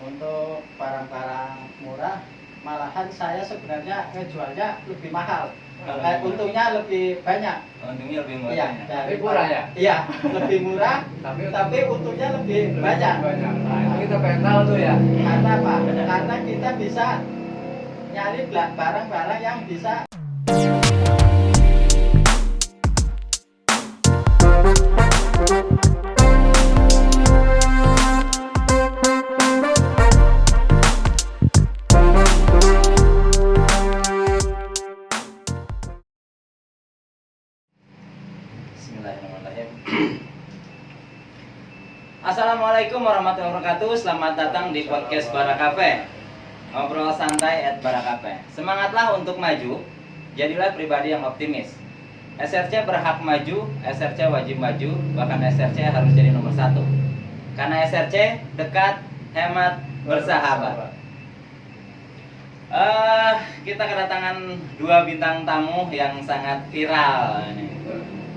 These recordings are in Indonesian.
Untuk barang-barang murah, malahan saya sebenarnya ngejualnya lebih mahal. Untungnya lebih banyak. Untungnya lebih murah. Iya, Tapi murah ya? Iya, lebih murah, tapi untungnya lebih banyak. Nah, itu kita pengen tahu tuh ya. Karena apa? Karena kita bisa nyari barang-barang yang bisa. Bismillahirrahmanirrahim. Assalamualaikum warahmatullahi wabarakatuh. Selamat datang di podcast Bara Cafe. Ngobrol santai at Bara Cafe. Semangatlah untuk maju. Jadilah pribadi yang optimis. SRC berhak maju, SRC wajib maju, bahkan SRC harus jadi nomor 1. Karena SRC dekat, hemat, bersahabat. Kita kedatangan 2 bintang tamu yang sangat viral nih.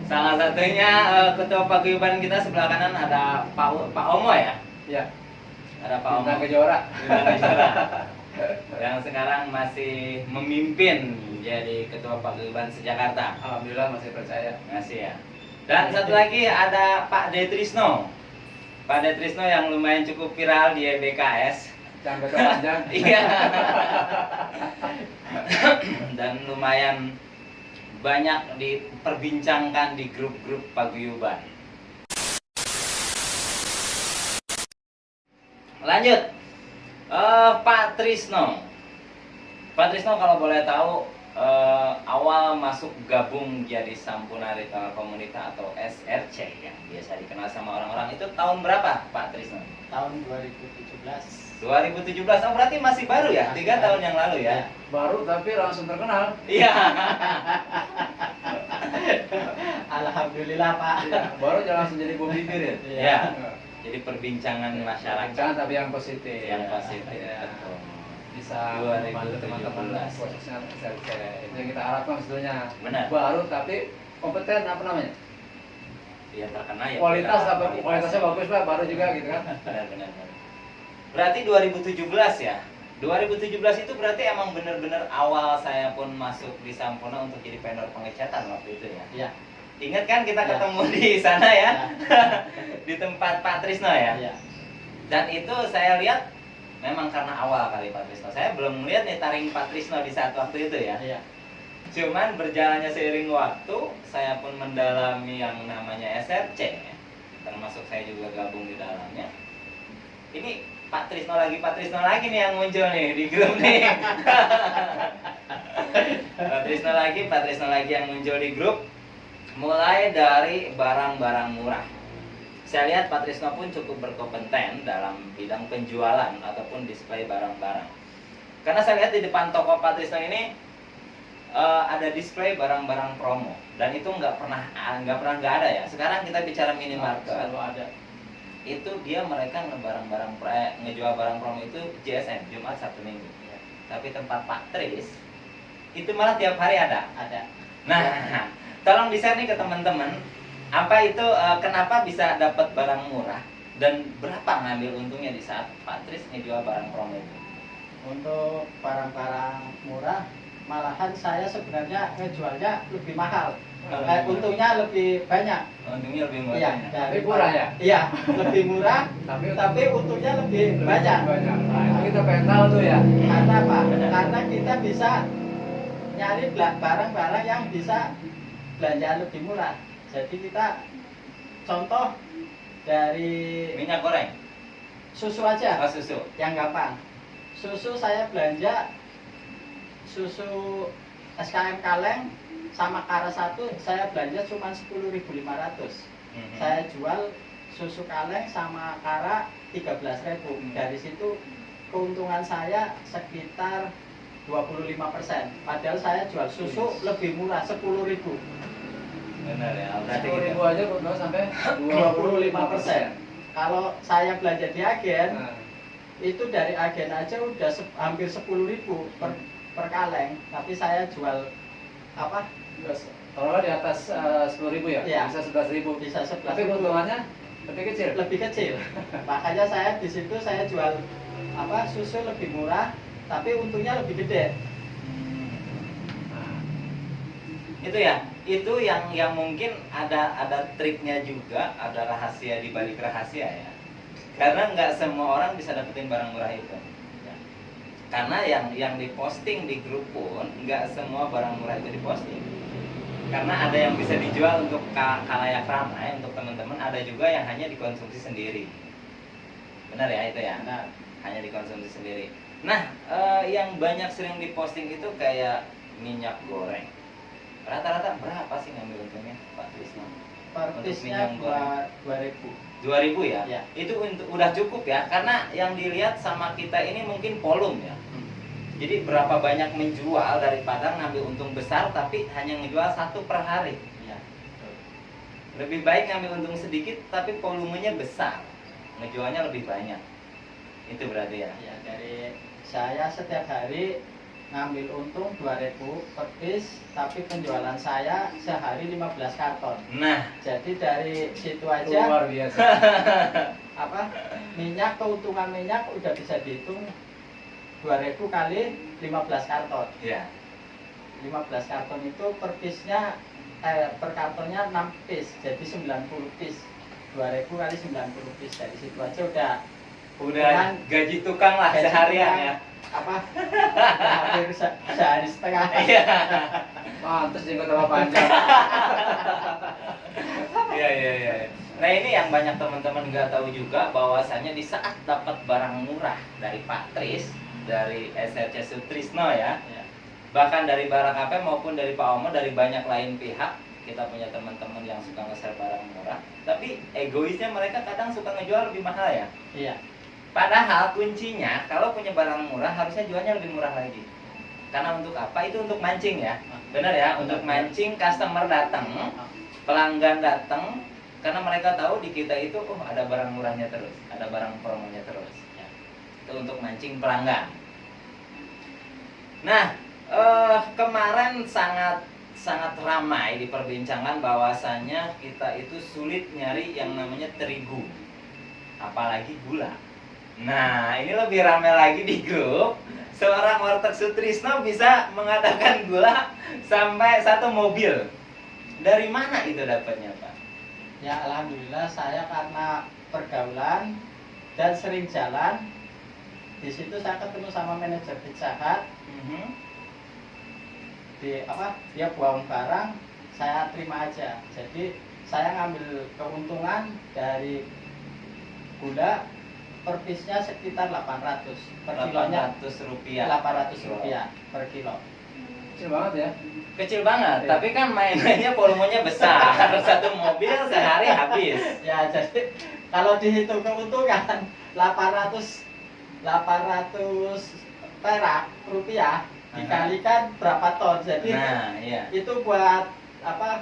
Salah satunya ketua paguyuban kita sebelah kanan ada Pak Omo ya. Ya. Ada Pak Omo. Bintang Kejora. Bintang Kejora. Yang sekarang masih memimpin jadi ketua paguyuban sejakarta. Alhamdulillah masih percaya. Masih ya. Dan satu lagi ada Pak Detrisno. Pak Detrisno yang lumayan cukup viral di BKS. Jangan panjang. Iya. Dan lumayan banyak diperbincangkan di grup-grup paguyuban. Lanjut, Pak Trisno. Pak Trisno kalau boleh tahu, awal masuk gabung jadi Sampurna Ritual Komunita atau SRC yang biasa dikenal sama orang-orang itu tahun berapa, Pak Trisno? Tahun 2017. 2017, oh berarti masih baru ya? 3 tahun yang lalu ya? Baru tapi langsung terkenal. Iya. Alhamdulillah Pak. Ya, baru jangan langsung jadi bom bibir ya. Iya. Jadi perbincangan masyarakat Jangan tapi yang positif. yang positif. Ya. Betul. Bisa 2017. membantu teman-teman khususnya SRC. Itu yang kita harapkan sebetulnya. Benar. Baru tapi kompeten apa namanya? Ya terkenal ya. Kualitas apa? Kualitasnya bagus Pak, baru juga gitu kan. Benar. Berarti 2017 ya. 2017 itu berarti emang benar-benar awal saya pun masuk di Sampurna untuk jadi vendor pengecatan waktu itu ya. Iya. Ingat kan kita Ya. ketemu di sana ya? Ya. Di tempat Pak Trisno ya. Iya. Dan itu saya lihat memang karena awal kali Pak Trisno. Saya belum melihat nih taring Pak Trisno di saat waktu itu ya. Iya. Cuman berjalannya seiring waktu, saya pun mendalami yang namanya SRC, termasuk saya juga gabung di dalamnya. Ini Pak Trisno lagi nih yang muncul nih di grup nih. Pak Trisno lagi yang muncul di grup. Mulai dari barang-barang murah. Saya lihat Pak Trisno pun cukup berkompeten dalam bidang penjualan ataupun display barang-barang. Karena saya lihat di depan toko Pak Trisno ini ada display barang-barang promo, dan itu nggak pernah nggak ada ya. Sekarang kita bicara minimarket, Selalu ada. itu mereka ngejual barang promo itu JSM, Jumat Sabtu Minggu. Ya. Tapi tempat Pak Tris itu malah tiap hari ada. Ada. Nah, tolong di-share nih ke teman-teman, apa itu kenapa bisa dapat barang murah dan berapa ngambil untungnya di saat Pak Tris ngejual barang promo itu? Untuk barang-barang murah, malahan saya sebenarnya ngejualnya lebih mahal. Untungnya lebih banyak. Untungnya lebih murah. Iya, Tapi murah ya? Iya, lebih murah, tapi untungnya lebih banyak. Nah, itu kita pengen tahu tuh ya. Karena apa? Karena kita bisa nyari barang-barang yang bisa belanja lebih murah. Jadi kita contoh dari Minyak goreng, susu aja, susu. yang gampang. Susu saya belanja susu SKM Kaleng sama Kara 1 saya belanja cuma 10.500. Saya jual susu Kaleng sama Kara 13.000. Dari situ keuntungan saya sekitar 25%. Padahal saya jual susu lebih murah 10.000. Benar ya. Berarti 10.000 gitu. aja kok sampai 25%. Kalau saya belanja di agen, Nah, itu dari agen aja udah hampir 10.000 per kaleng. Tapi saya jual apa? kalau di atas 10.000 ya? Iya. Bisa 11.000. Bisa 11.000. Tapi keuntungannya lebih kecil. Lebih kecil. Makanya saya di situ saya jual susu lebih murah, tapi untungnya lebih gede. Itu ya, itu yang mungkin ada triknya juga, ada rahasia di balik rahasia ya. Karena nggak semua orang bisa dapetin barang murah itu. Karena yang diposting di grup pun nggak semua barang murah itu diposting. Karena ada yang bisa dijual untuk khalayak ramai, untuk teman-teman, ada juga yang hanya dikonsumsi sendiri. Benar ya itu ya? Benar. Hanya dikonsumsi sendiri. Nah, yang banyak sering diposting itu kayak minyak goreng. Rata-rata berapa sih ngambil untungnya, Pak Trisno? Per piece-nya 2.000. 2.000 ya? Ya. Itu udah cukup ya, karena yang dilihat sama kita ini mungkin volume ya. Jadi berapa banyak menjual daripada ngambil untung besar tapi hanya ngejual 1 per hari. Ya. Lebih baik ngambil untung sedikit tapi volumenya besar, ngejualnya lebih banyak. Itu berarti ya? Ya, dari saya setiap hari ngambil untung 2.000 per piece, tapi penjualan saya sehari 15 karton. Nah, Jadi dari situ aja Luar biasa. minyak, keuntungan minyak udah bisa dihitung 2.000 kali 15 karton. ya. 15 karton itu per piece-nya per kartonnya 6 piece, jadi 90 piece. 2.000 kali 90 piece. Dari situ aja Udah gaji tukang lah gaji seharian tukang, ya. hampir sehari setengah. Iya. Mantes jenggot sama panjang. Iya. Nah ini yang banyak teman-teman nggak tahu juga, bahwasannya di saat dapat barang murah dari Pak Tris, dari SRC Sutrisno ya, bahkan dari Barang AP maupun dari Pak Omo, dari banyak lain pihak, kita punya teman-teman yang suka nge-share barang murah, tapi egoisnya mereka kadang suka ngejual lebih mahal ya. Iya. Padahal kuncinya kalau punya barang murah harusnya jualnya lebih murah lagi. Karena untuk apa? Itu untuk mancing ya. Benar ya, untuk mancing customer datang, pelanggan datang, karena mereka tahu di kita itu ada barang murahnya terus, ada barang promonya terus. Ya. Itu untuk mancing pelanggan. Nah, kemarin sangat ramai diperbincangkan bahwasannya kita itu sulit nyari yang namanya terigu, apalagi gula. Nah, ini lebih ramai lagi di grup. Seorang warteg Sutrisno bisa mengadakan gula sampai 1 mobil. Dari mana itu dapatnya, Pak? Ya, alhamdulillah saya karena pergaulan dan sering jalan. Di situ saya ketemu sama manajer Pizza Hut. Dia buang barang, saya terima aja. Jadi saya ngambil keuntungan dari gula per piece-nya sekitar 800 per kilonya. 800 rupiah. 800 rupiah per kilo. Kecil banget ya. Kecil banget, Iya. tapi kan mainannya volumenya besar. 1 mobil sehari habis. Ya, jadi kalau dihitung keuntungan 800 perak rupiah dikalikan berapa ton. Jadi Nah, iya. itu buat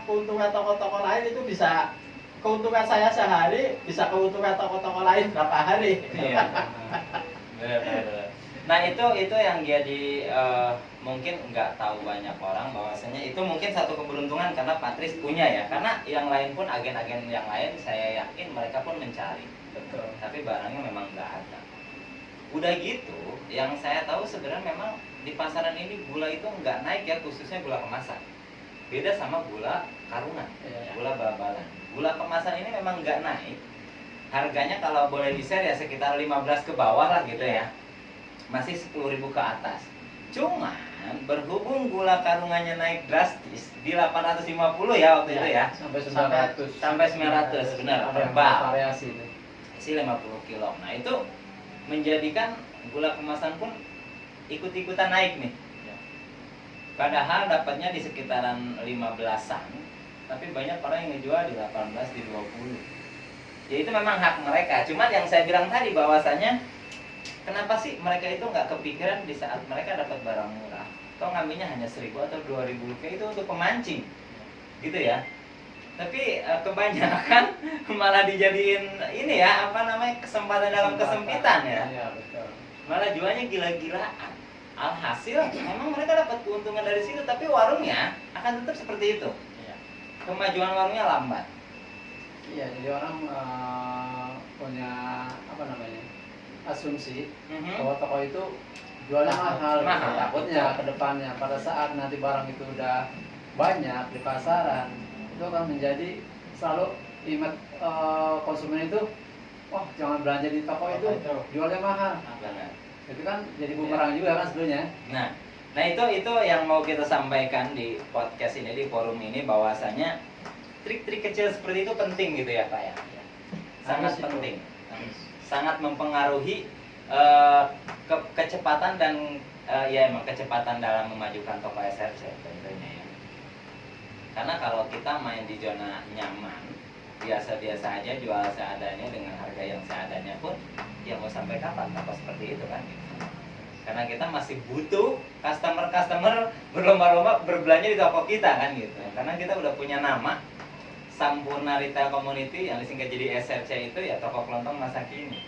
keuntungan toko-toko lain itu bisa keuntungan saya sehari, bisa keuntungan toko-toko lain berapa hari. Iya. Benar. Nah itu yang jadi mungkin nggak tahu banyak orang bahwasanya itu mungkin satu keberuntungan karena Patris punya ya, karena yang lain pun agen-agen yang lain saya yakin mereka pun mencari, Betul. tapi barangnya memang nggak ada. Udah gitu, yang saya tahu sebenarnya memang di pasaran ini gula itu nggak naik ya, khususnya gula kemasan. Beda sama gula karungan, gula bal-balan. Gula kemasan ini memang nggak naik. Harganya kalau boleh di-share ya sekitar 15 ke bawah lah gitu ya. Masih 10.000 ke atas. Cuman berhubung gula karungannya naik drastis di 850 ya waktu itu ya. Sampai 900. Sampai 900 benar, Ada yang verbal. variasi itu. Isi 50 kilo. Nah, itu menjadikan gula kemasan pun ikut-ikutan naik nih. Padahal dapatnya di sekitaran 15-an, tapi banyak orang yang ngejual di 18, di 20. Ya itu memang hak mereka. Cuman yang saya bilang tadi bahwasanya kenapa sih mereka itu nggak kepikiran di saat mereka dapat barang murah, atau ngambilnya hanya 1.000 atau 2.000 rupiah itu untuk pemancing, gitu ya. Tapi kebanyakan malah dijadiin ini ya, kesempatan dalam kesempitan ya. Iya, betul. Malah jualnya gila-gilaan. Alhasil memang mereka dapat keuntungan dari situ, tapi warungnya akan tetap seperti itu. Kemajuan warungnya lambat. Iya, jadi orang punya asumsi Mhm. bahwa toko itu jualnya mahal. Mahal. Takutnya ke depannya pada saat nanti barang itu udah banyak di pasaran, itu akan menjadi selalu image konsumen itu, wah jangan belanja di toko itu, jualnya mahal. Benar. Itu kan jadi bumerang juga kan sebenarnya. Nah itu yang mau kita sampaikan di podcast ini, di forum ini, bahwasanya trik-trik kecil seperti itu penting gitu ya Pak ya. Sangat Harus itu. penting, sangat mempengaruhi kecepatan dan ya emang kecepatan dalam memajukan toko SRC tentunya ya. Karena kalau kita main di zona nyaman, biasa-biasa aja, jual seadanya dengan harga yang seadanya pun, ya mau sampai kapan toko seperti itu kan? Karena kita masih butuh customer berlomba-lomba berbelanja di toko kita kan gitu. Karena kita udah punya nama Sampurna Retail Community yang disingkat jadi SRC, itu ya toko kelontong masa kini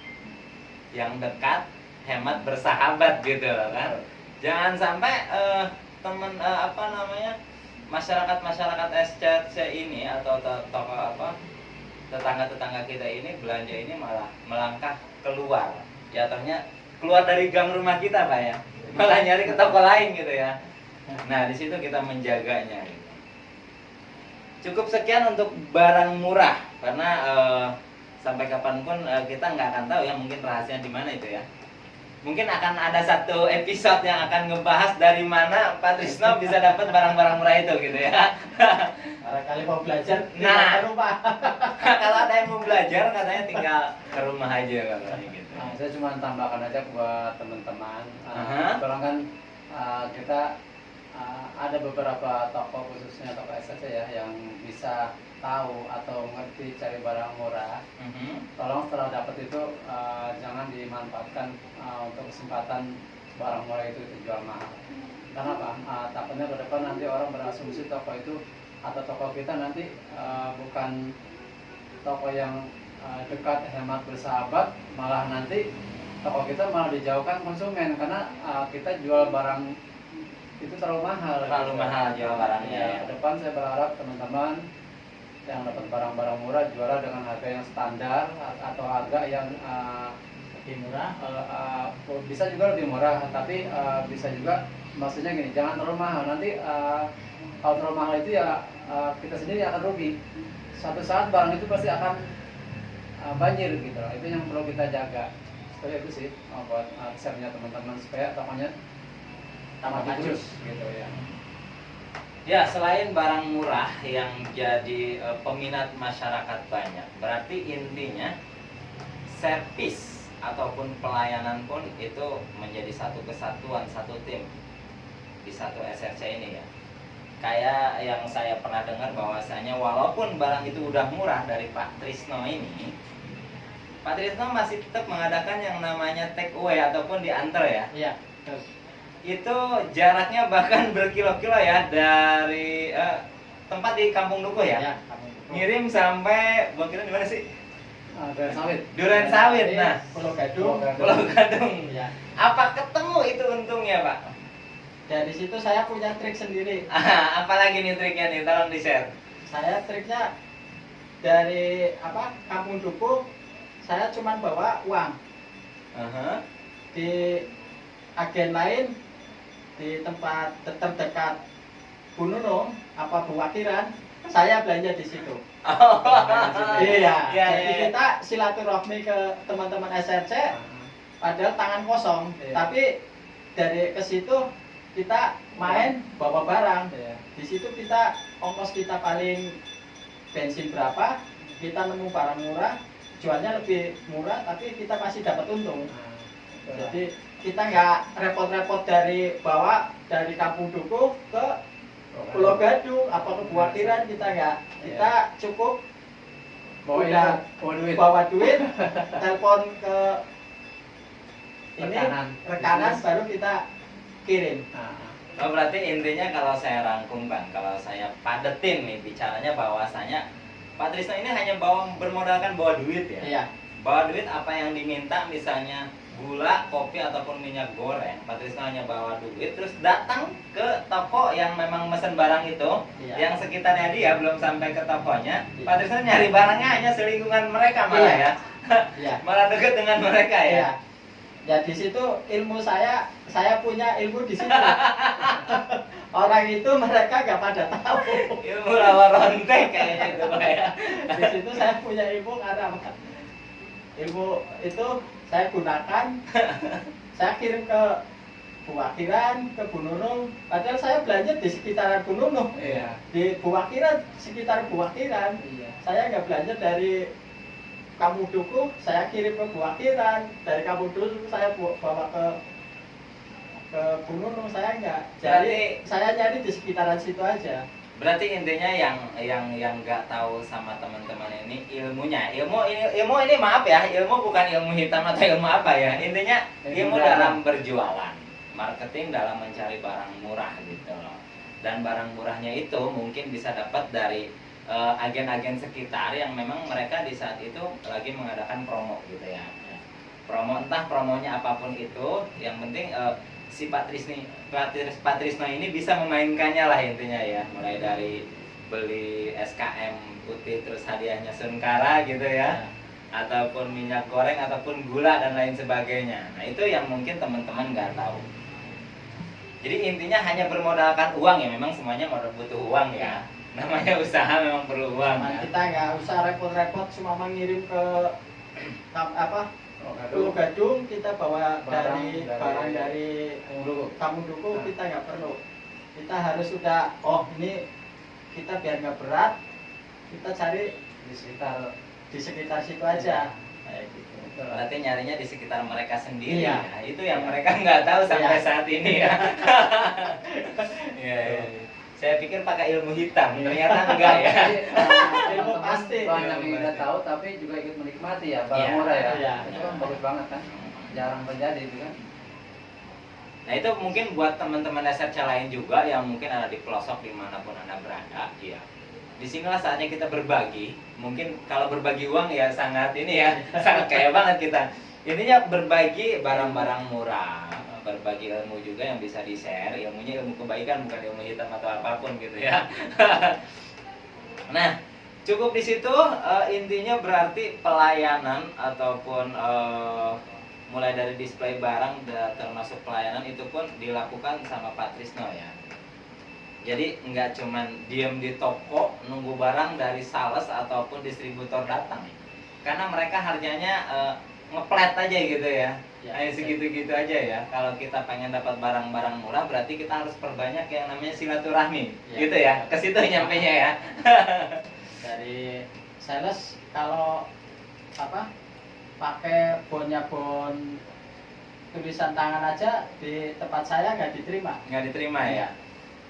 yang dekat, hemat, bersahabat gitu loh kan. Jangan sampai masyarakat SRC ini atau toko tetangga-tetangga kita ini belanja ini malah melangkah keluar, jatuhnya keluar dari gang rumah kita Pak ya, malah nyari ke toko lain gitu ya. Nah di situ kita menjaganya gitu. Cukup sekian untuk barang murah, karena sampai kapanpun kita nggak akan tahu ya, mungkin rahasia di mana itu ya. Mungkin akan ada satu episode yang akan ngebahas dari mana Pak Trisno bisa dapat barang-barang murah itu gitu ya. Barangkali mau belajar, Nah. ke rumah. Kalau ada yang mau belajar katanya tinggal ke rumah aja katanya gitu. Nah, saya cuma tambahkan aja buat teman-teman. Aha. Sekarang kan kita ada beberapa toko, khususnya toko SRC ya, yang bisa tahu atau ngerti cari barang murah. Tolong setelah dapat itu jangan dimanfaatkan untuk kesempatan barang murah itu jual mahal. Karena apa? Takutnya ke depan nanti orang berasumsi toko itu atau toko kita nanti bukan toko yang dekat, hemat, bersahabat, malah nanti toko kita malah dijauhkan konsumen karena kita jual barang itu terlalu mahal. Terlalu mahal jual barangnya. Ya, ke depan saya berharap teman-teman yang dapat barang-barang murah jualnya dengan harga yang standar atau harga yang Lebih murah. bisa juga lebih murah, tapi bisa juga, maksudnya gini, jangan terlalu mahal. Nanti kalau terlalu mahal itu ya kita sendiri akan rugi. Suatu saat barang itu pasti akan banjir gitu loh. Itu yang perlu kita jaga. Seperti itu sih buat share-nya teman-teman supaya tokonya tambah maju gitu ya. Ya, selain barang murah yang jadi peminat masyarakat banyak, berarti intinya servis ataupun pelayanan pun itu menjadi satu kesatuan, satu tim di satu SRC ini ya. Kayak yang saya pernah dengar bahwasanya walaupun barang itu udah murah dari Pak Trisno ini, Pak Trisno masih tetap mengadakan yang namanya take away ataupun diantar ya. Iya, betul. Itu jaraknya bahkan berkilo-kilo ya dari tempat di Kampung Dukuh ya. Ya, kamu betul. Ngirim sampai Bang Kira di mana sih? Duren Sawit. Duren Sawit. Nah, Pulau Gadung. Pulau Gadung. Ya. Apa ketemu itu untungnya, Pak? Dari situ saya punya trik sendiri. Apalagi nih triknya nih, tolong di-share. Saya triknya dari Kampung Dukuh, saya cuma bawa uang. Aha. Di agen lain di tempat terdekat Bu Nunung Buwakiran, saya belanja di situ. Oh. Iya. Iya, Jadi iya. kita silaturahmi ke teman-teman SRC, padahal tangan kosong. Iya. Tapi dari ke situ kita main bawa barang. Iya. Di situ kita ongkos kita paling bensin berapa, kita nemu barang murah, jualnya lebih murah, tapi kita masih dapat untung. Jadi kita nggak repot-repot dari Kampung Dukuh ke Pulau Gadung ke Buwakiran, kita nggak. Kita cukup bawa duit, telepon ke ini rekanan baru kita kirim. Oh, berarti intinya kalau saya rangkum Bang, kalau saya padetin nih bicaranya bahwasanya Pak Trisno ini hanya bermodalkan bawa duit ya. Iya. Bawa duit apa yang diminta, misalnya gula, kopi ataupun minyak goreng. Pak Trisno hanya bawa duit terus datang ke toko yang memang mesen barang itu, Iya. yang sekitarnya dia belum sampai ke tokonya. Iya. Pak Trisno nyari barangnya hanya selingkungan mereka malah Iya. ya. Iya. Malah dekat dengan mereka ya. Iya. Ya di situ ilmu saya punya ilmu di situ. Orang itu mereka nggak pada tahu. Ilmu rawa rontek kayaknya itu Pak ya. Di situ saya punya ilmu karena apa? Ilmu itu saya gunakan, saya kirim ke Buwakiran, ke Bu Nunung. Padahal saya belanja di sekitaran Bu Nunung. Iya. Di Buwakiran, sekitar Buwakiran. Iya. Saya nggak belanja dari Kamuduku, saya kirim ke Buwakiran. Dari Kamuduku saya bawa ke Bu Nunung, saya nggak. Jadi saya nyari di sekitaran situ aja. Berarti intinya yang nggak tahu sama teman-teman ini ilmunya. Ilmu ini maaf ya, ilmu bukan ilmu hitam atau ilmu apa ya. Intinya ilmu dalam berjualan, marketing dalam mencari barang murah gitu loh. Dan barang murahnya itu mungkin bisa dapat dari agen-agen sekitar yang memang mereka di saat itu lagi mengadakan promo gitu ya. Promo, entah promonya apapun itu, yang penting si Patrisno ini bisa memainkannya lah intinya ya. Mulai dari beli SKM putih terus hadiahnya Sunkara gitu ya, ataupun minyak goreng ataupun gula dan lain sebagainya. Nah itu yang mungkin teman-teman nggak tahu. Jadi intinya hanya bermodalkan uang ya, memang semuanya butuh uang ya. Namanya usaha memang perlu uang. Nah, kita nggak usah repot-repot cuma mengirim ke apa? Pulau Gadung, kita bawa barang dari Kamuduku, kita nggak perlu. Kita harus sudah, oh ini kita biar nggak berat, kita cari di sekitar situ aja. Kayak gitu. Berarti nyarinya di sekitar mereka sendiri. Iya. Ya. Itu yang mereka nggak tahu sampai saat ini ya. Iya, iya. Saya pikir pakai ilmu hitam, ternyata enggak ya. Ilmu pasti. Banyak yang tidak tahu tapi juga ikut menikmati ya barang murah ya. Iya. Itu kan bagus banget kan. Jarang terjadi itu kan. Nah itu mungkin buat teman-teman SRC lain juga yang mungkin ada di pelosok dimanapun Anda berada, ya. Disinilah saatnya kita berbagi. Mungkin kalau berbagi uang ya sangat ini ya, sangat kaya banget kita. Intinya berbagi barang-barang murah, berbagi ilmu juga yang bisa di-share. Ilmunya ilmu kebaikan, bukan ilmu hitam atau apapun gitu ya. Nah, cukup di situ intinya berarti pelayanan ataupun mulai dari display barang termasuk pelayanan itu pun dilakukan sama Pak Trisno ya. Jadi nggak cuman diem di toko nunggu barang dari sales ataupun distributor datang, karena mereka harganya ngeplet aja gitu ya. Hanya segitu-gitu aja ya. Kalau kita pengen dapat barang-barang murah berarti kita harus perbanyak yang namanya silaturahmi, gitu ya. Ke situ nyampenya ya. Dari sales kalau apa pakai bonnya bon tulisan tangan aja di tempat saya nggak diterima. Nggak diterima ya.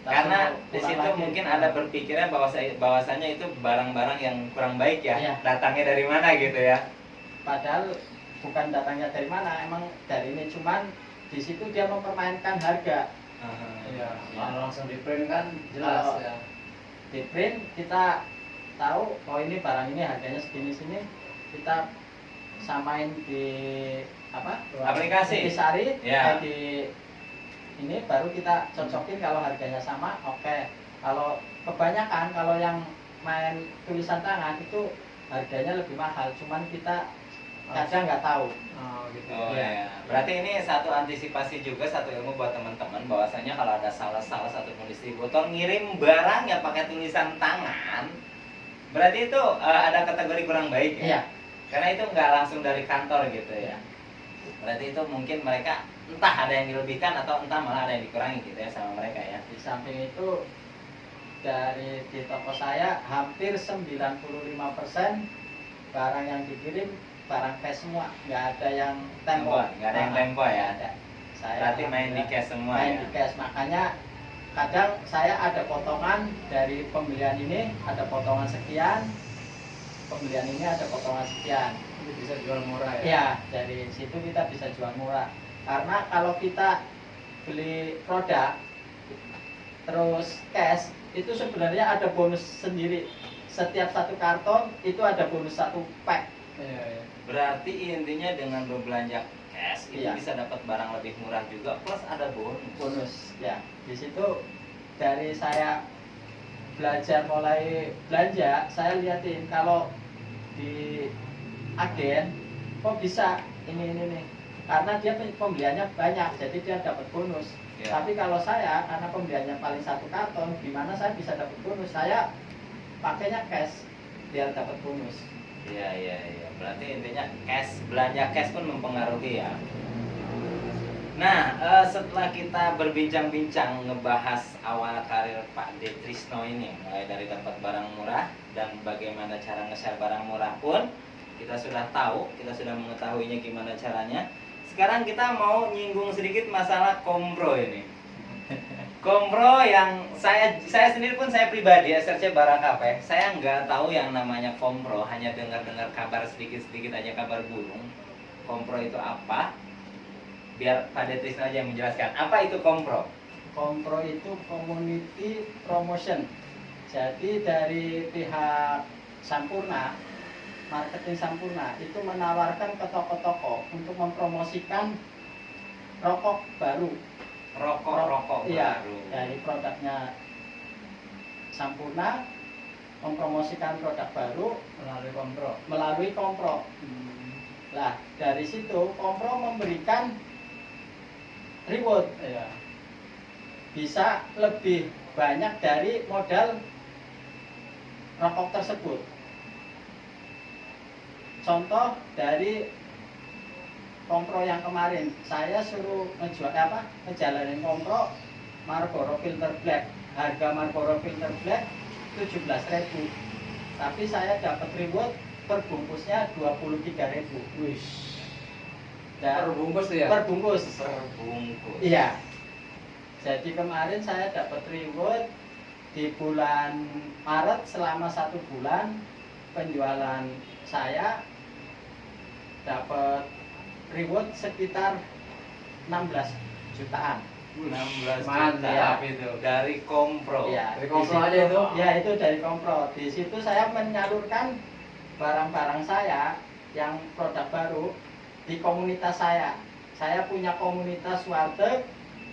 Karena di situ mungkin ada berpikirnya bahwasanya itu barang-barang yang kurang baik ya. Datangnya dari mana gitu ya. Padahal bukan datangnya dari mana, emang dari ini, cuman di situ dia mempermainkan harga. Iya. Kalau langsung di print kan jelas ya. Di print kita tahu oh ini barang ini harganya segini, kita samain di apa? Aplikasi. Di Sari, ya. Di ini baru kita cocokin kalau harganya sama, oke. Kalau kebanyakan kalau yang main tulisan tangan itu harganya lebih mahal, cuman kita kadang nggak tahu. Oh, gitu. Oh ya. Berarti ini satu antisipasi juga, satu ilmu buat teman-teman bahwasanya kalau ada salah ataupun distributor ngirim barang yang pakai tulisan tangan, berarti itu ada kategori kurang baik ya. Iya. Karena itu nggak langsung dari kantor gitu ya. Berarti itu mungkin mereka entah ada yang dilebihkan atau entah malah ada yang dikurangi gitu ya sama mereka ya. Di samping itu dari di toko saya hampir 95% barang yang dikirim barang cash semua, nggak ada yang tempo. Nggak ada yang tempo ya. Ada. Saya berarti main di cash semua main ya. di cash, makanya kadang saya ada potongan dari pembelian ini, ada potongan sekian, pembelian ini ada potongan sekian. Itu bisa jual murah ya. Iya, dari situ kita bisa jual murah. Karena kalau kita beli produk terus cash itu sebenarnya ada bonus sendiri. Setiap satu karton itu ada bonus satu pack. Iya. Berarti intinya dengan berbelanja cash itu Iya. bisa dapat barang lebih murah juga plus ada bonus. Bonus ya. Di situ dari saya belajar mulai belanja, saya liatin kalau di agen kok bisa ini nih karena dia pembeliannya banyak, jadi dia dapat bonus. Ya. Tapi kalau saya, karena pembeliannya paling 1 karton, gimana saya bisa dapat bonus? Saya pakainya cash biar dapat bonus. Iya, iya, iya. Berarti intinya cash, belanja cash pun mempengaruhi ya. Nah, setelah kita berbincang-bincang ngebahas awal karir Pak D. Trisno ini, mulai dari dapat barang murah dan bagaimana cara nge-share barang murah pun kita sudah tahu, kita sudah mengetahuinya gimana caranya. Sekarang kita mau nyinggung sedikit masalah kompro ini. Kompro yang saya sendiri pun, saya pribadi SRC Barang Cafe, saya nggak tahu yang namanya kompro, hanya dengar-dengar kabar sedikit-sedikit aja, kabar burung. Kompro itu apa? Biar Pak D. Trisno aja yang menjelaskan. Apa itu kompro? Kompro itu community promotion. Jadi dari pihak Sampurna, marketing Sampurna itu menawarkan ke toko-toko untuk mempromosikan rokok baru. Rokok Iya, baru. dari produknya Sampurna mempromosikan produk baru melalui kompro. Nah, dari situ kompro memberikan reward, Iya. bisa lebih banyak dari modal rokok tersebut. Contoh dari kompro yang kemarin, saya suruh ngejalanin kompro Marlboro Filter Black. Harga Marlboro Filter Black 17.000, tapi saya dapat reward per bungkusnya 23.000. Wih. Dan Perbungkus tuh ya? perbungkus. Perbungkus. Iya. Jadi kemarin saya dapat reward di bulan Maret, selama 1 bulan penjualan saya dapat reward sekitar 16 jutaan. 16 Mantap juta itu. dari kompro. Iya, Dari di kompro situ- aja itu? Ya, itu dari kompro. Di situ saya menyalurkan barang-barang saya yang produk baru di komunitas saya. Saya punya komunitas warteg,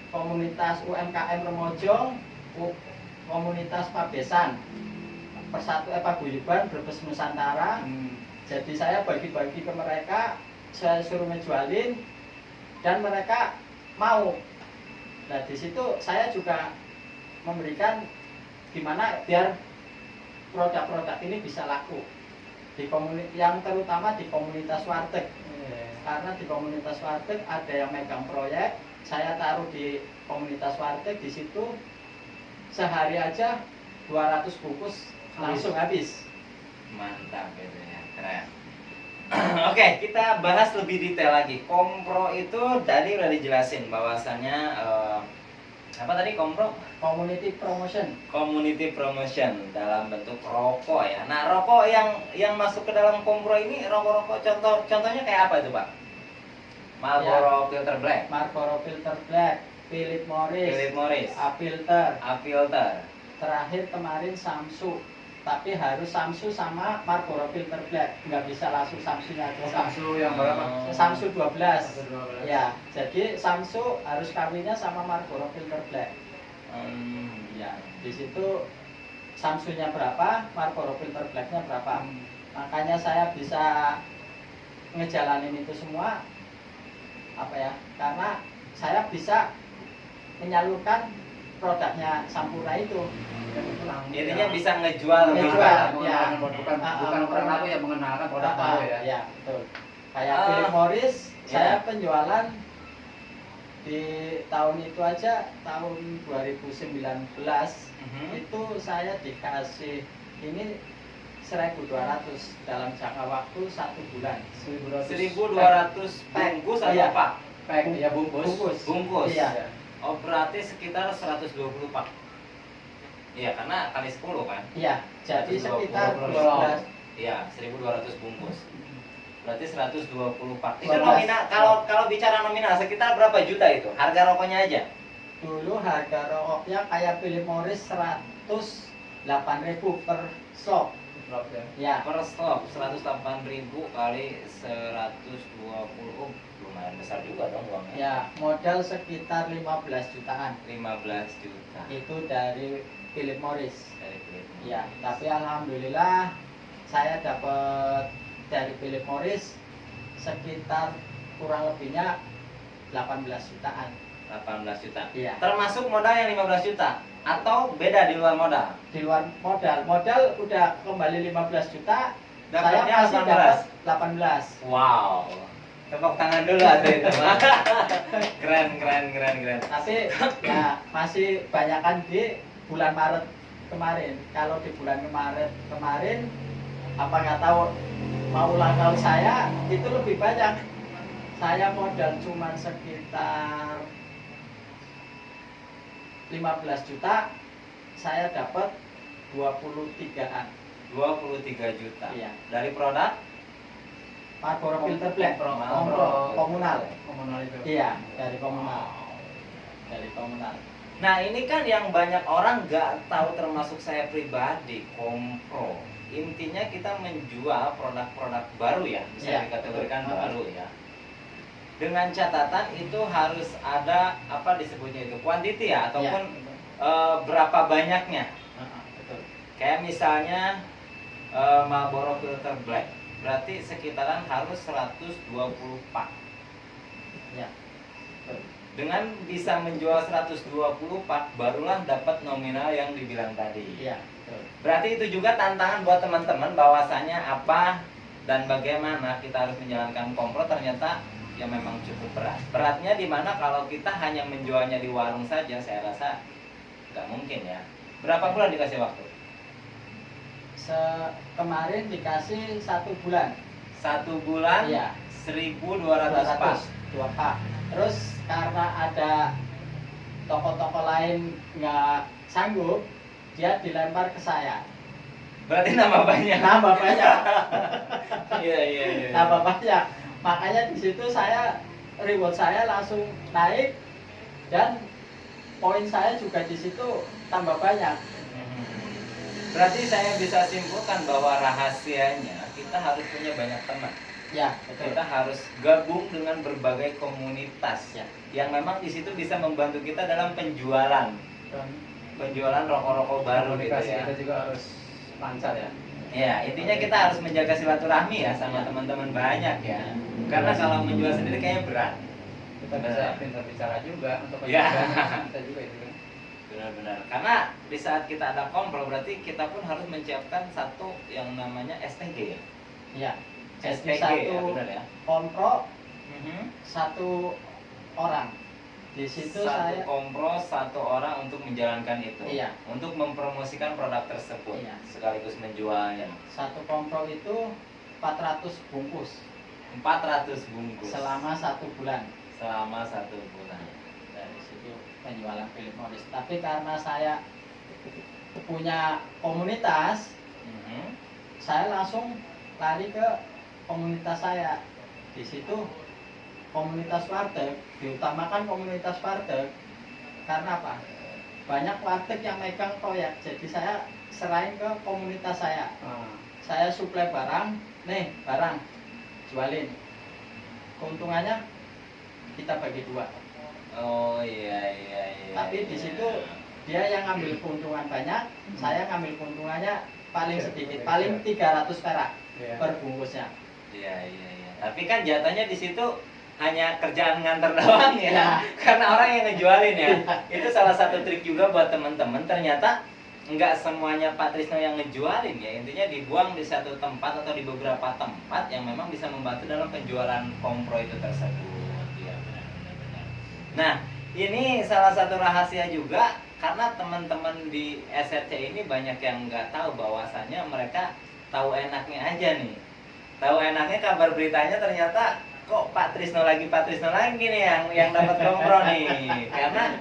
komunitas UMKM Remojong, komunitas Pabesan, Paguyuban Brebes Nusantara. Jadi saya bagi-bagi ke mereka, saya suruh ngejualin dan mereka mau. Nah, di situ saya juga memberikan gimana biar produk-produk ini bisa laku di yang terutama di komunitas warteg. Karena di komunitas warteg ada yang megang proyek, saya taruh di komunitas warteg, di situ sehari aja 200 bungkus langsung habis. Mantap itu ya, keren. Oke, kita bahas lebih detail lagi. Kompro itu tadi udah dijelasin bahwasannya apa tadi kompro? Community promotion. Community promotion dalam bentuk rokok ya. Nah, rokok yang masuk ke dalam kompro ini rokok-rokok contohnya kayak apa itu, Pak? Marlboro Filter Black, Marlboro Filter Black, Philip Morris, A-Filter. Terakhir kemarin Samsu, tapi harus Samsu sama Marlboro Filter Black, nggak bisa langsung Samsunya aja. Samsu yang berapa? Samsu 12. Samsu 12. Ya, jadi Samsu harus kawinnya sama Marlboro Filter Black. Ya, di situ Samsunya berapa, Marlboro Filter Blacknya berapa. Makanya saya bisa ngejalanin itu semua karena saya bisa menyalurkan produknya Sampurna itu. intinya bisa ngejual lebih Ngejual. banyak. Ya. Bukan orang laku yang mengenalkan produk baru ya. Ya, betul. Kayak Philip Morris, saya penjualan di tahun itu aja, tahun 2019 itu saya dikasih ini 1.200 dalam jangka waktu 1 bulan. 1.200 bungkus atau Iya. pak? Pack ya bungkus. Bungkus. Iya. Oh, berarti sekitar 120 pak. Iya, karena kali 10 kan? Iya, jadi 120 sekitar per 12. Iya, 1.200 bungkus. Berarti 120 pak. Itu 12. nominal, kalau bicara nominal sekitar berapa juta itu? Harga rokoknya aja? Dulu harga rokoknya kayak Philip Morris 108.000 per slop. Ya, Per stop 108.000 kali 120. Oh, lumayan besar juga dong uangnya. ya modal sekitar 15 jutaan. 15 juta. Itu dari Philip Morris. Dari Philip Morris. Ya, tapi alhamdulillah saya dapat dari Philip Morris sekitar kurang lebihnya 18 jutaan. 18 juta. Iya. Termasuk modal yang 15 juta atau beda di luar modal? Di luar modal. Modal udah kembali 15 juta. Saya Dapatnya masih dapat 18. Wow. Tepuk tangan dulu atau itu. Keren. Tapi ya masih banyakan di bulan Maret kemarin. Kalau di bulan kemarin apa nggak tahu mau ulang tahun saya itu lebih banyak. Saya modal cuma sekitar 15 juta, saya dapat 23-an. 23 juta. Iya. Dari produk Marlboro Filter Black komunal. Komunal itu. Iya, dari komunal. Dari komunal. Nah ini kan yang banyak orang nggak tahu, termasuk saya pribadi, kompro. Intinya kita menjual produk-produk baru ya, bisa Iya, dikategorikan betul. baru ya. Dengan catatan itu harus ada apa disebutnya itu quantity ya, ataupun berapa banyaknya. Betul. Kayak misalnya Marlboro Filter Black, berarti sekitaran harus 120 pak. Ya. Betul. Dengan bisa menjual 120 pak, barulah dapat nominal yang dibilang tadi. Iya, betul. Berarti itu juga tantangan buat teman-teman, bahwasanya apa dan bagaimana kita harus menjalankan kompro ternyata ya memang cukup berat. Beratnya di mana kalau kita hanya menjualnya di warung saja, saya rasa nggak mungkin ya. Berapa bulan dikasih waktu? Kemarin dikasih 1 bulan. 1 bulan, Iya. 1.200 pak. 2 pak. Terus karena ada toko-toko lain nggak sanggup, dia dilempar ke saya. Berarti nambah banyak. Nambah banyak. Iya. Nambah banyak. Makanya di situ saya reward saya langsung naik dan poin saya juga di situ tambah banyak. Berarti saya bisa simpulkan bahwa rahasianya kita harus punya banyak teman. Ya, betul. Kita harus gabung dengan berbagai komunitas Ya. yang memang di situ bisa membantu kita dalam penjualan rokok-rokok baru gitu Komunikasi ya. kita juga harus lancar ya. Ya, intinya kita harus menjaga silaturahmi ya sama teman-teman banyak ya. Karena kalau menjual sendiri kayaknya berat. Kita bisa pintar bicara juga untuk Ya. penjualan kita juga itu kan. Benar-benar. Karena di saat kita ada kompro berarti kita pun harus menyiapkan satu yang namanya STG. Ya. Jadi STG satu ya, benar ya. kontrol 1 orang. Di situ Satu saya kompro 1 orang untuk menjalankan itu. Iya. Untuk mempromosikan produk tersebut. Iya. Sekaligus menjualnya. 1 kontrol itu 400 bungkus 400 bungkus selama 1 bulan. selama 1 bulan. Dari situ penjualan Philip Morris. Tapi karena saya punya komunitas, saya langsung lari ke komunitas saya. Di situ komunitas warteg, diutamakan komunitas warteg. Karena apa? Banyak warteg yang megang proyek, jadi saya serahin ke komunitas saya. Saya suplai barang, nih barang, jualin. Keuntungannya kita bagi 2. Oh iya. Tapi di situ dia yang ngambil keuntungan banyak, saya ngambil keuntungannya paling sedikit, paling 300 perak per bungkusnya. Iya. Tapi kan jatuhnya di situ hanya kerjaan nganter doang ya. Iya. Karena orang yang ngejualin ya. Itu salah satu trik juga buat teman-teman. Ternyata nggak semuanya Pak Trisno yang ngejualin ya. Intinya dibuang di satu tempat atau di beberapa tempat yang memang bisa membantu dalam penjualan kompro itu tersebut. Iya, benar. Nah, ini salah satu rahasia juga karena teman-teman di SRC ini banyak yang nggak tahu bahwasannya mereka tahu enaknya aja nih. Tahu enaknya kabar beritanya ternyata kok Pak Trisno lagi nih yang dapat kompro nih. Karena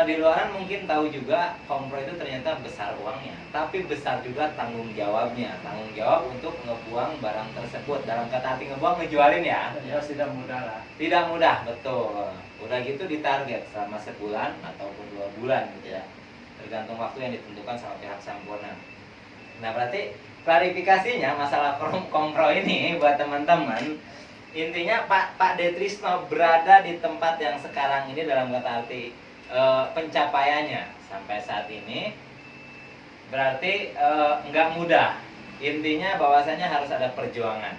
di luaran mungkin tahu juga kompro itu ternyata besar uangnya, tapi besar juga tanggung jawabnya. Tanggung jawab untuk ngebuang barang tersebut. Dalam kata arti ngebuang, ngejualin ya. Ya tidak mudah lah. Tidak mudah, betul. Udah gitu ditarget selama sebulan ataupun 2 bulan gitu ya. Tergantung waktu yang ditentukan sama pihak Sampurna. Nah, berarti klarifikasinya masalah kompro ini buat teman-teman, intinya Pak De Trisno berada di tempat yang sekarang ini dalam kata arti pencapaiannya sampai saat ini berarti nggak mudah. Intinya bahwasanya harus ada perjuangan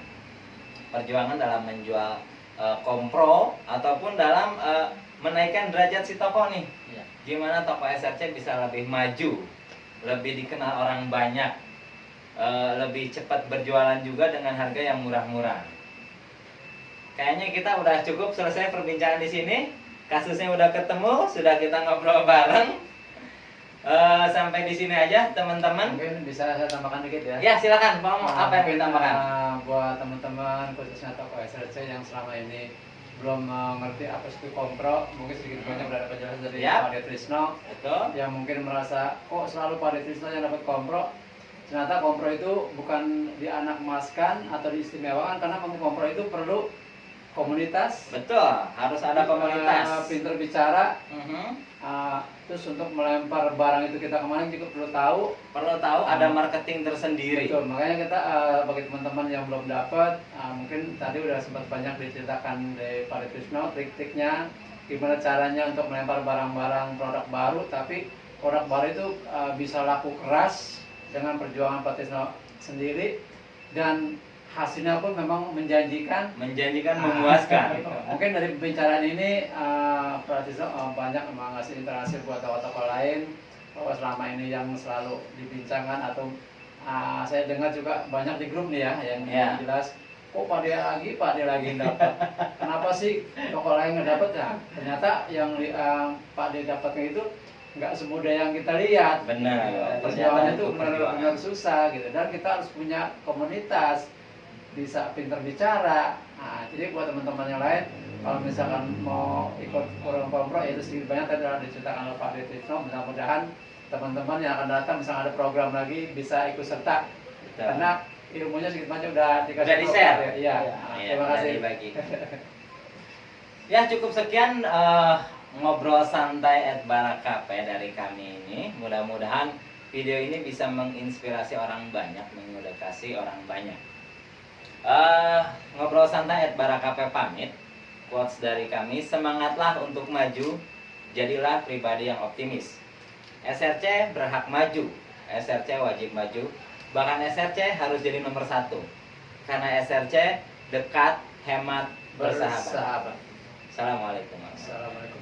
dalam menjual kompro ataupun dalam menaikkan derajat si toko nih. Iya. Gimana toko SRC bisa lebih maju, lebih dikenal orang banyak, lebih cepat berjualan juga dengan harga yang murah-murah. Kayaknya kita udah cukup selesai perbincangan di sini. Kasusnya udah ketemu, sudah kita ngobrol bareng. Sampai di sini aja teman-teman. Mungkin bisa saya tambahkan dikit ya. Ya silakan, Pak. Apa yang kita tambahkan? Buat teman-teman khususnya toko SRC yang selama ini belum mengerti apa itu kompro, mungkin sedikit banyak udah ada penjelasan dari Yap. Pak Detrisno. Betul. Yang mungkin merasa kok selalu Pak Detrisno yang dapat kompro. Ternyata kompro itu bukan dianakmaskan atau diistimewakan, karena kompro itu perlu komunitas. Betul, harus ada komunitas. Pinter bicara. Mhm. Terus untuk melempar barang itu kita kemarin juga Perlu tahu ada marketing tersendiri. betul, makanya kita bagi teman-teman yang belum dapat, mungkin tadi udah sempat banyak diceritakan dari Pak Detrisno trik-triknya gimana caranya untuk melempar barang-barang produk baru, tapi produk baru itu bisa laku keras dengan perjuangan Pak Detrisno sendiri, dan hasilnya pun memang menjanjikan, Memuaskan. Mungkin dari pembicaraan ini Pak Detrisno banyak mengasih interaksi buat toko-toko lain, bahwa selama ini yang selalu dibincangkan atau saya dengar juga banyak di grup nih ya yang Ya. jelas kok Pak dia lagi dapat. Kenapa sih toko lain nggak dapat ya? Ternyata yang Pak dia dapatnya itu nggak semudah yang kita lihat. Benar. Perjuangannya itu Untuk benar-benar susah gitu, dan kita harus punya komunitas, bisa pinter bicara. Jadi buat teman-teman yang lain, kalau misalkan mau ikut forum kompro, itu sedikit banyak tadi sudah diceritakan oleh Pak Detrisno. Mudah-mudahan teman-teman yang akan datang, misalnya ada program lagi, bisa ikut serta. Betul. Karena ilmunya sedikit banyak udah dikasih Udah di-share. tahu. Iya. Terima kasih. Dibagi. Ya cukup sekian ngobrol santai @barakape dari kami ini. Mudah-mudahan video ini bisa menginspirasi orang banyak, mengedukasi orang banyak. Ngobrol santai @barakape pamit. Quotes dari kami, semangatlah untuk maju, jadilah pribadi yang optimis. SRC berhak maju, SRC wajib maju, bahkan SRC harus jadi nomor 1. Karena SRC dekat, hemat, bersahabat. Bersahabat. Assalamualaikum. Assalamualaikum.